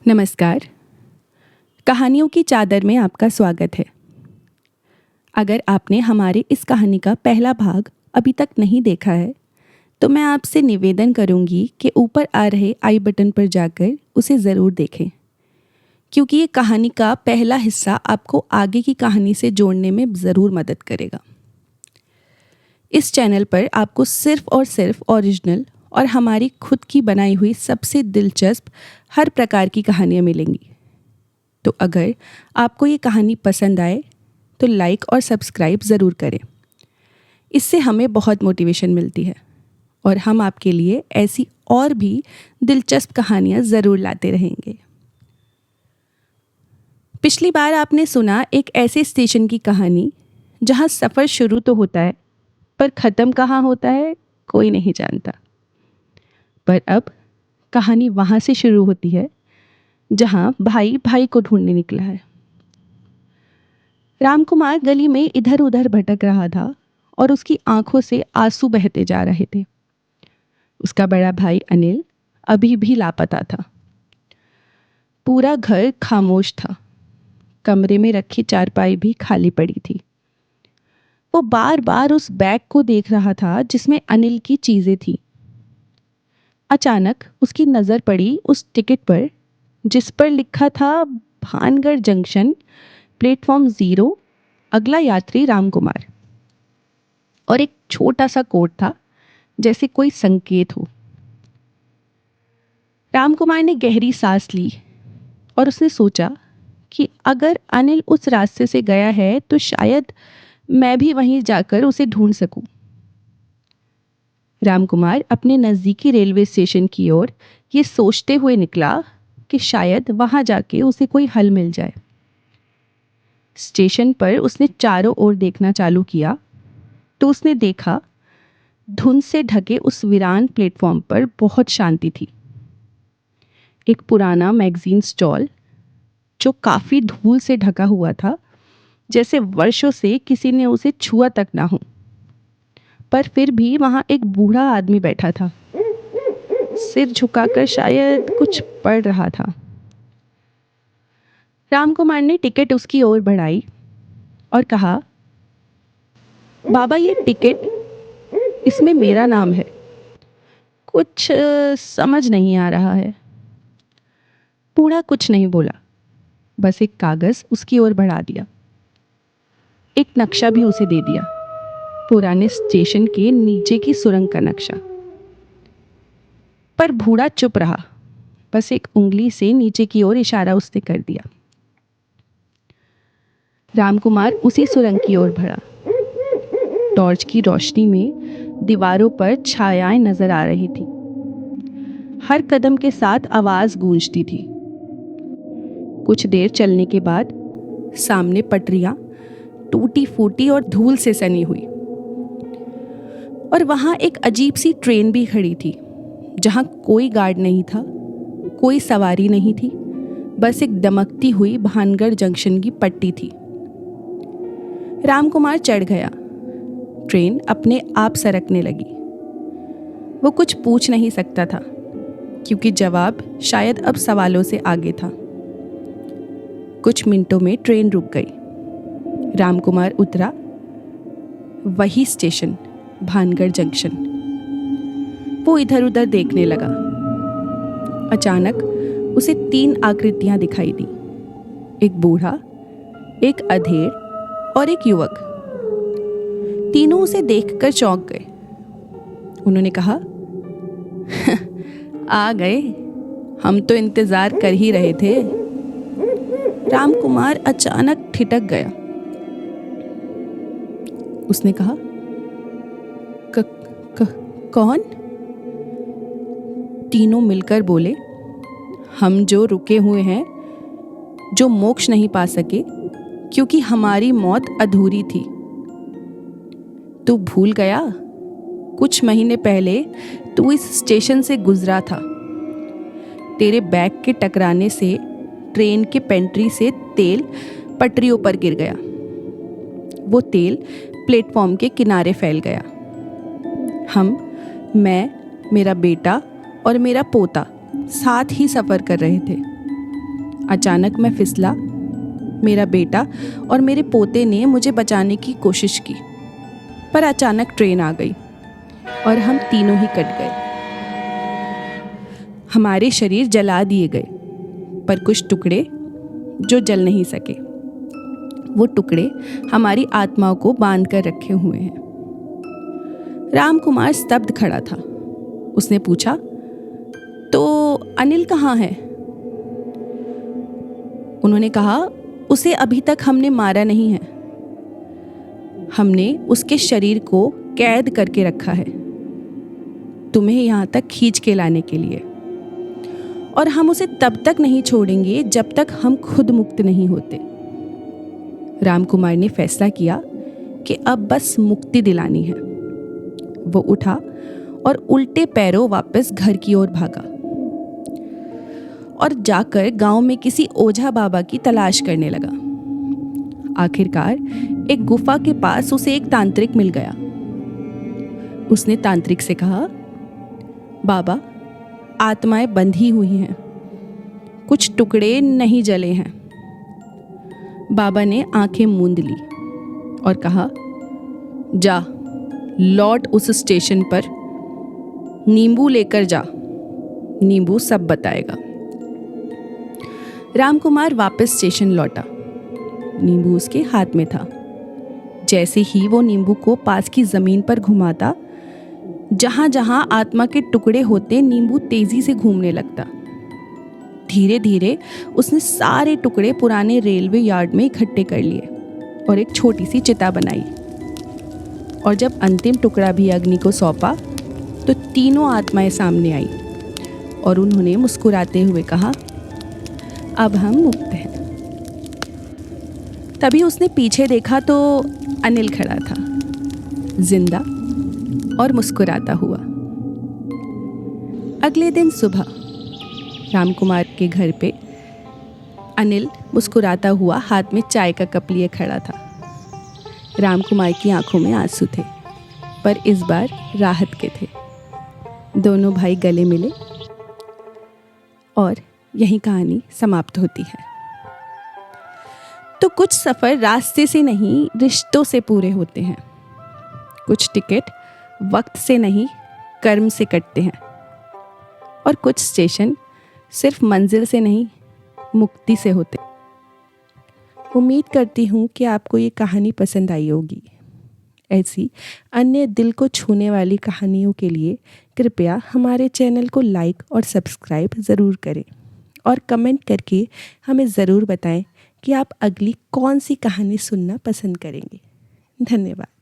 नमस्कार। कहानियों की चादर में आपका स्वागत है। अगर आपने हमारे इस कहानी का पहला भाग अभी तक नहीं देखा है तो मैं आपसे निवेदन करूंगी कि ऊपर आ रहे आई बटन पर जाकर उसे ज़रूर देखें, क्योंकि ये कहानी का पहला हिस्सा आपको आगे की कहानी से जोड़ने में ज़रूर मदद करेगा। इस चैनल पर आपको सिर्फ और सिर्फ ओरिजिनल और हमारी खुद की बनाई हुई सबसे दिलचस्प हर प्रकार की कहानियाँ मिलेंगी। तो अगर आपको ये कहानी पसंद आए तो लाइक और सब्सक्राइब ज़रूर करें। इससे हमें बहुत मोटिवेशन मिलती है और हम आपके लिए ऐसी और भी दिलचस्प कहानियाँ ज़रूर लाते रहेंगे। पिछली बार आपने सुना एक ऐसे स्टेशन की कहानी जहाँ सफ़र शुरू तो होता है पर ख़त्म कहाँ होता है कोई नहीं जानता। पर अब कहानी वहाँ से शुरू होती है जहाँ भाई भाई को ढूंढने निकला है। रामकुमार गली में इधर उधर भटक रहा था और उसकी आंखों से आंसू बहते जा रहे थे। उसका बड़ा भाई अनिल अभी भी लापता था। पूरा घर खामोश था। कमरे में रखी चारपाई भी खाली पड़ी थी। वो बार बार उस बैग को देख रहा था जिसमें अनिल की चीजें थी। अचानक उसकी नज़र पड़ी उस टिकट पर जिस पर लिखा था भानगढ़ जंक्शन, प्लेटफॉर्म 0, अगला यात्री रामकुमार। और एक छोटा सा कोड था जैसे कोई संकेत हो। रामकुमार ने गहरी सांस ली और उसने सोचा कि अगर अनिल उस रास्ते से गया है तो शायद मैं भी वहीं जाकर उसे ढूंढ सकूं। रामकुमार अपने नज़दीकी रेलवे स्टेशन की ओर ये सोचते हुए निकला कि शायद वहां जाके उसे कोई हल मिल जाए। स्टेशन पर उसने चारों ओर देखना चालू किया तो उसने देखा धुंध से ढके उस वीरान प्लेटफॉर्म पर बहुत शांति थी। एक पुराना मैगजीन स्टॉल जो काफ़ी धूल से ढका हुआ था, जैसे वर्षों से किसी ने उसे छुआ तक ना हो, पर फिर भी वहाँ एक बूढ़ा आदमी बैठा था, सिर झुकाकर शायद कुछ पढ़ रहा था। रामकुमार ने टिकट उसकी ओर बढ़ाई और कहा, बाबा ये टिकट, इसमें मेरा नाम है। कुछ समझ नहीं आ रहा है। बूढ़ा कुछ नहीं बोला, बस एक कागज़ उसकी ओर बढ़ा दिया। एक नक्शा भी उसे दे दिया, पुराने स्टेशन के नीचे की सुरंग का नक्शा। पर बूढ़ा चुप रहा, बस एक उंगली से नीचे की ओर इशारा उसने कर दिया। रामकुमार उसी सुरंग की ओर बढ़ा। टॉर्च की रोशनी में दीवारों पर छायाएं नजर आ रही थी। हर कदम के साथ आवाज गूंजती थी। कुछ देर चलने के बाद सामने पटरियां टूटी फूटी और धूल से सनी हुई और वहां एक अजीब सी ट्रेन भी खड़ी थी जहां कोई गार्ड नहीं था, कोई सवारी नहीं थी, बस एक दमकती हुई भानगढ़ जंक्शन की पट्टी थी। रामकुमार चढ़ गया। ट्रेन अपने आप सरकने लगी। वो कुछ पूछ नहीं सकता था क्योंकि जवाब शायद अब सवालों से आगे था। कुछ मिनटों में ट्रेन रुक गई। रामकुमार उतरा। वही स्टेशन, भानगढ़ जंक्शन। वो इधर उधर देखने लगा। अचानक उसे 3 आकृतियां दिखाई दी, एक बूढ़ा, एक अधेड़ और एक युवक। तीनों उसे देखकर चौंक गए। उन्होंने कहा, आ गए, हम तो इंतजार कर ही रहे थे। रामकुमार अचानक ठिठक गया। उसने कहा, कौन? तीनों मिलकर बोले, हम जो रुके हुए हैं, जो मोक्ष नहीं पा सके क्योंकि हमारी मौत अधूरी थी। तू भूल गया? कुछ महीने पहले तू इस स्टेशन से गुजरा था। तेरे बैग के टकराने से ट्रेन के पेंट्री से तेल पटरियों पर गिर गया। वो तेल प्लेटफॉर्म के किनारे फैल गया। मैं, मेरा बेटा और मेरा पोता साथ ही सफ़र कर रहे थे। अचानक मैं फिसला। मेरा बेटा और मेरे पोते ने मुझे बचाने की कोशिश की, पर अचानक ट्रेन आ गई और हम तीनों ही कट गए। हमारे शरीर जला दिए गए, पर कुछ टुकड़े जो जल नहीं सके, वो टुकड़े हमारी आत्माओं को बांध कर रखे हुए हैं। रामकुमार स्तब्ध खड़ा था। उसने पूछा, तो अनिल कहाँ है? उन्होंने कहा, उसे अभी तक हमने मारा नहीं है। हमने उसके शरीर को कैद करके रखा है, तुम्हें यहाँ तक खींच के लाने के लिए, और हम उसे तब तक नहीं छोड़ेंगे जब तक हम खुद मुक्त नहीं होते। रामकुमार ने फैसला किया कि अब बस मुक्ति दिलानी है। वो उठा और उल्टे पैरों वापस घर की ओर भागा और जाकर गांव में किसी ओझा बाबा की तलाश करने लगा। आखिरकार एक गुफा के पास उसे एक तांत्रिक मिल गया। उसने तांत्रिक से कहा, बाबा, आत्माएं बंधी हुई हैं, कुछ टुकड़े नहीं जले हैं। बाबा ने आंखें मूंद ली और कहा, जा, लौट उस स्टेशन पर, नींबू लेकर जा, नींबू सब बताएगा। रामकुमार वापस स्टेशन लौटा। नींबू उसके हाथ में था। जैसे ही वो नींबू को पास की जमीन पर घुमाता, जहां जहां आत्मा के टुकड़े होते, नींबू तेजी से घूमने लगता। धीरे धीरे उसने सारे टुकड़े पुराने रेलवे यार्ड में इकट्ठे कर लिए और एक छोटी सी चिता बनाई। और जब अंतिम टुकड़ा भी अग्नि को सौंपा तो तीनों आत्माएं सामने आई और उन्होंने मुस्कुराते हुए कहा, अब हम मुक्त हैं। तभी उसने पीछे देखा तो अनिल खड़ा था, जिंदा और मुस्कुराता हुआ। अगले दिन सुबह रामकुमार के घर पे अनिल मुस्कुराता हुआ हाथ में चाय का कप लिए खड़ा था। रामकुमार की आंखों में आंसू थे, पर इस बार राहत के थे। दोनों भाई गले मिले और यही कहानी समाप्त होती है। तो कुछ सफ़र रास्ते से नहीं, रिश्तों से पूरे होते हैं। कुछ टिकट वक्त से नहीं, कर्म से कटते हैं। और कुछ स्टेशन सिर्फ मंजिल से नहीं, मुक्ति से होते। उम्मीद करती हूँ कि आपको ये कहानी पसंद आई होगी। ऐसी अन्य दिल को छूने वाली कहानियों के लिए कृपया हमारे चैनल को लाइक और सब्सक्राइब ज़रूर करें और कमेंट करके हमें ज़रूर बताएं कि आप अगली कौन सी कहानी सुनना पसंद करेंगे। धन्यवाद।